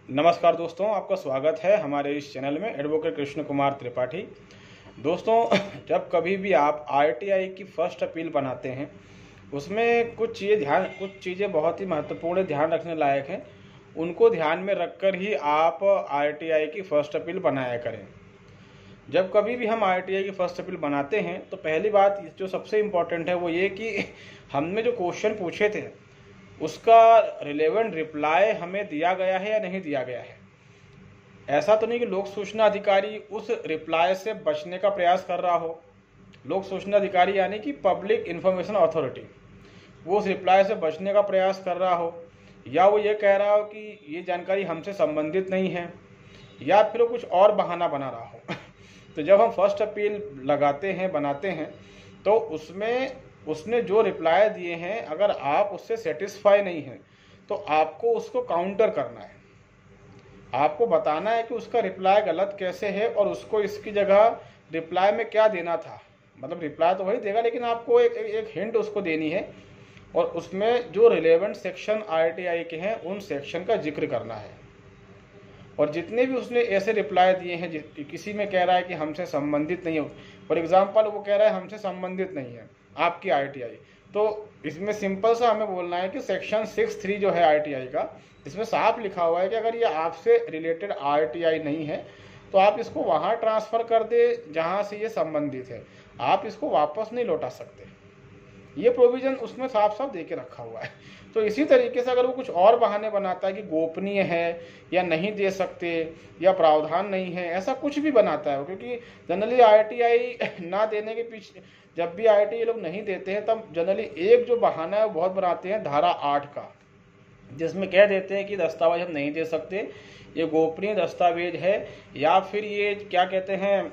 नमस्कार दोस्तों, आपका स्वागत है हमारे इस चैनल में एडवोकेट कृष्ण कुमार त्रिपाठी। दोस्तों, जब कभी भी आप आरटीआई की फर्स्ट अपील बनाते हैं, उसमें कुछ चीज़ें बहुत ही महत्वपूर्ण ध्यान रखने लायक हैं। उनको ध्यान में रखकर ही आप आरटीआई की फर्स्ट अपील बनाया करें। जब कभी भी हम आरटीआई की फर्स्ट अपील बनाते हैं तो पहली बात जो सबसे इम्पोर्टेंट है वो ये कि हमने जो क्वेश्चन पूछे थे उसका रिलेवेंट रिप्लाई हमें दिया गया है या नहीं दिया गया है। ऐसा तो नहीं कि लोक सूचना अधिकारी उस रिप्लाई से बचने का प्रयास कर रहा हो। लोक सूचना अधिकारी यानी कि पब्लिक इंफॉर्मेशन अथॉरिटी, वो उस रिप्लाई से बचने का प्रयास कर रहा हो, या वो ये कह रहा हो कि ये जानकारी हमसे संबंधित नहीं है, या फिर वो कुछ और बहाना बना रहा हो। तो जब हम फर्स्ट अपील लगाते हैं, बनाते हैं, तो उसमें उसने जो रिप्लाई दिए हैं, अगर आप उससे सेटिस्फाई नहीं हैं तो आपको उसको काउंटर करना है। आपको बताना है कि उसका रिप्लाई गलत कैसे है और उसको इसकी जगह रिप्लाई में क्या देना था। मतलब रिप्लाई तो वही देगा, लेकिन आपको एक हिंट उसको देनी है और उसमें जो रिलेवेंट सेक्शन आरटीआई के हैं उन सेक्शन का जिक्र करना है। और जितने भी उसने ऐसे रिप्लाई दिए हैं, किसी में कह रहा है कि हमसे संबंधित नहीं है, फॉर एग्जाम्पल वो कह रहा है हमसे संबंधित नहीं है आपकी आरटीआई, तो इसमें सिंपल सा हमें बोलना है कि सेक्शन 6(3) जो है आरटीआई का, इसमें साफ लिखा हुआ है कि अगर ये आपसे रिलेटेड आरटीआई नहीं है तो आप इसको वहाँ ट्रांसफ़र कर दे जहाँ से ये संबंधित है। आप इसको वापस नहीं लौटा सकते। ये प्रोविज़न उसमें साफ साफ दे के रखा हुआ है। तो इसी तरीके से अगर वो कुछ और बहाने बनाता है कि गोपनीय है या नहीं दे सकते या प्रावधान नहीं है, ऐसा कुछ भी बनाता है, क्योंकि जनरली आरटीआई ना देने के पीछे, जब भी आरटीआई लोग नहीं देते हैं तब जनरली एक जो बहाना है वो बहुत बनाते हैं, धारा 8 का, जिसमें कह देते हैं कि दस्तावेज हम नहीं दे सकते, ये गोपनीय दस्तावेज है, या फिर ये क्या कहते हैं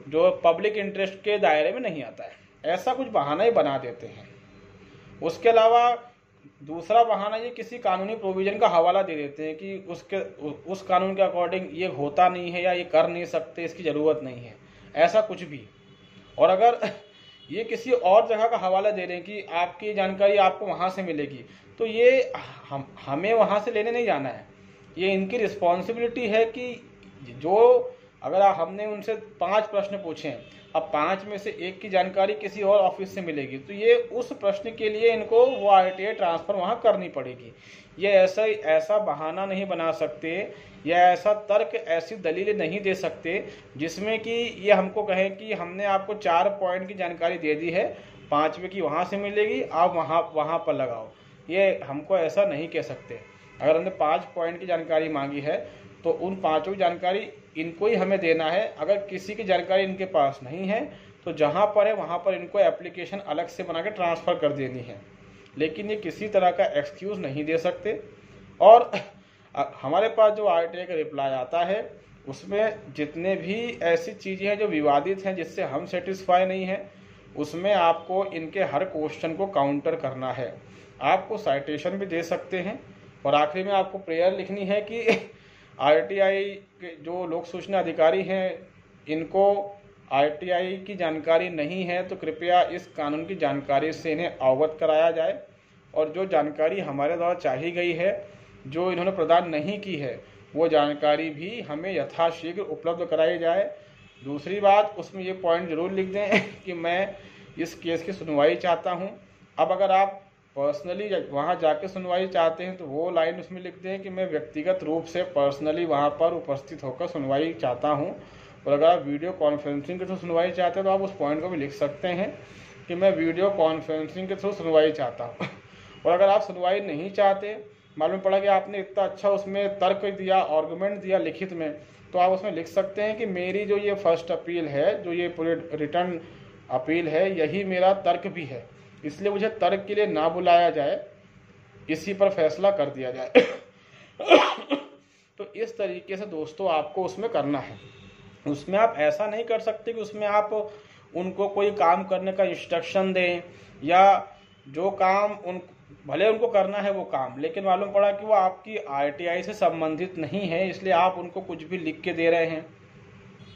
जो पब्लिक इंटरेस्ट के दायरे में नहीं आता है। ऐसा कुछ बहाना ही बना देते हैं। उसके अलावा दूसरा बहाना ये किसी कानूनी प्रोविजन का हवाला दे देते हैं कि उस कानून के अकॉर्डिंग ये होता नहीं है या ये कर नहीं सकते, इसकी ज़रूरत नहीं है, ऐसा कुछ भी। और अगर ये किसी और जगह का हवाला दे रहे हैं कि आपकी जानकारी आपको वहाँ से मिलेगी, तो ये हमें वहाँ से लेने नहीं जाना है। ये इनकी रिस्पॉन्सिबिलिटी है कि जो अगर हमने उनसे 5 प्रश्न पूछे हैं, अब 5 में से एक की जानकारी किसी और ऑफिस से मिलेगी, तो ये उस प्रश्न के लिए इनको वो आरटीआई ट्रांसफ़र वहाँ करनी पड़ेगी। ये ऐसा बहाना नहीं बना सकते या ऐसा तर्क, ऐसी दलील नहीं दे सकते जिसमें कि ये हमको कहें कि हमने आपको 4 पॉइंट की जानकारी दे दी है, 5वें की वहाँ से मिलेगी, आप वहाँ पर लगाओ। ये हमको ऐसा नहीं कह सकते। अगर हमने 5 पॉइंट की जानकारी मांगी है तो उन 5 जानकारी इनको ही हमें देना है। अगर किसी की जानकारी इनके पास नहीं है तो जहाँ पर है वहाँ पर इनको एप्लीकेशन अलग से बना के ट्रांसफ़र कर देनी है, लेकिन ये किसी तरह का एक्सक्यूज़ नहीं दे सकते। और हमारे पास जो आरटीआई का रिप्लाई आता है उसमें जितने भी ऐसी चीज़ें हैं जो विवादित हैं, जिससे हम सेटिस्फाई नहीं हैं, उसमें आपको इनके हर क्वेश्चन को काउंटर करना है। आपको साइटेशन भी दे सकते हैं और आखिरी में आपको प्रेयर लिखनी है कि आरटीआई के जो लोक सूचना अधिकारी हैं, इनको आरटीआई की जानकारी नहीं है तो कृपया इस कानून की जानकारी से इन्हें अवगत कराया जाए, और जो जानकारी हमारे द्वारा चाही गई है, जो इन्होंने प्रदान नहीं की है, वो जानकारी भी हमें यथाशीघ्र उपलब्ध कराई जाए। दूसरी बात, उसमें ये पॉइंट ज़रूर लिख दें कि मैं इस केस की सुनवाई चाहता हूँ। अब अगर आप पर्सनली वहाँ जाके सुनवाई चाहते हैं तो वो लाइन उसमें लिख दें कि मैं व्यक्तिगत रूप से पर्सनली वहाँ पर उपस्थित होकर सुनवाई चाहता हूँ। और अगर आप वीडियो कॉन्फ्रेंसिंग के थ्रू सुनवाई चाहते हैं तो आप उस पॉइंट को भी लिख सकते हैं कि मैं वीडियो कॉन्फ्रेंसिंग के थ्रू सुनवाई चाहता हूँ। और अगर आप सुनवाई नहीं चाहते, मालूम पड़ा कि आपने इतना अच्छा उसमें तर्क दिया, आर्गूमेंट दिया लिखित में, तो आप उसमें लिख सकते हैं कि मेरी जो ये फर्स्ट अपील है, जो ये पूरी रिटर्न अपील है, यही मेरा तर्क भी है, इसलिए मुझे तर्क के लिए ना बुलाया जाए, इसी पर फैसला कर दिया जाए। तो इस तरीके से दोस्तों आपको उसमें करना है। उसमें आप ऐसा नहीं कर सकते कि उसमें आप उनको कोई काम करने का इंस्ट्रक्शन दें, या जो काम भले उनको करना है वो काम, लेकिन मालूम पड़ा कि वो आपकी आरटीआई से संबंधित नहीं है, इसलिए आप उनको कुछ भी लिख के दे रहे हैं,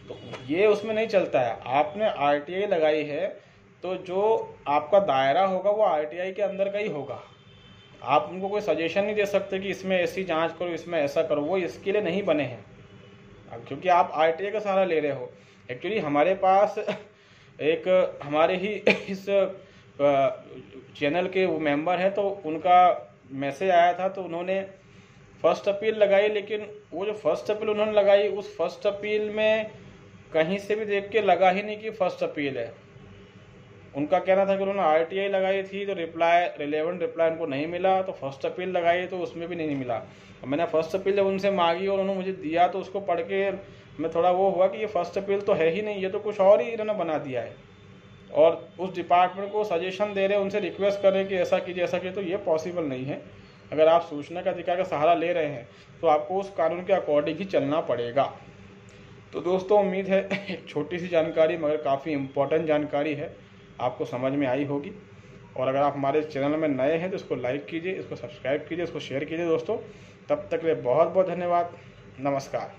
तो ये उसमें नहीं चलता है। आपने आरटीआई लगाई है तो जो आपका दायरा होगा वो आरटीआई के अंदर का ही होगा। आप उनको कोई सजेशन नहीं दे सकते कि इसमें ऐसी जांच करो, इसमें ऐसा करो। वो इसके लिए नहीं बने हैं, क्योंकि आप आरटीआई का सहारा ले रहे हो। एक्चुअली हमारे पास एक हमारे ही इस चैनल के वो मेंबर हैं, तो उनका मैसेज आया था, तो उन्होंने फर्स्ट अपील लगाई। लेकिन वो जो फर्स्ट अपील उन्होंने लगाई, उस फर्स्ट अपील में कहीं से भी देख के लगा ही नहीं कि फर्स्ट अपील है। उनका कहना था कि उन्होंने आरटीआई लगाई थी तो रिलेवेंट रिप्लाई उनको नहीं मिला, तो फर्स्ट अपील लगाई तो उसमें भी नहीं मिला। मैंने फर्स्ट अपील जब उनसे मांगी और उन्होंने मुझे दिया, तो उसको पढ़ के मैं थोड़ा वो हुआ कि ये फर्स्ट अपील तो है ही नहीं, ये तो कुछ और ही इन्होंने बना दिया है। और उस डिपार्टमेंट को सजेशन दे रहे हैं, उनसे रिक्वेस्ट कर रहे हैं कि ऐसा कीजिए ऐसा कीजिए, तो ये पॉसिबल नहीं है। अगर आप सूचना का अधिकार का सहारा ले रहे हैं तो आपको उस कानून के अकॉर्डिंग ही चलना पड़ेगा। तो दोस्तों, उम्मीद है एक छोटी सी जानकारी मगर काफ़ी इम्पोर्टेंट जानकारी है, आपको समझ में आई होगी। और अगर आप हमारे चैनल में नए हैं तो इसको लाइक कीजिए, इसको सब्सक्राइब कीजिए, इसको शेयर कीजिए दोस्तों। तब तक के लिए बहुत बहुत धन्यवाद। नमस्कार।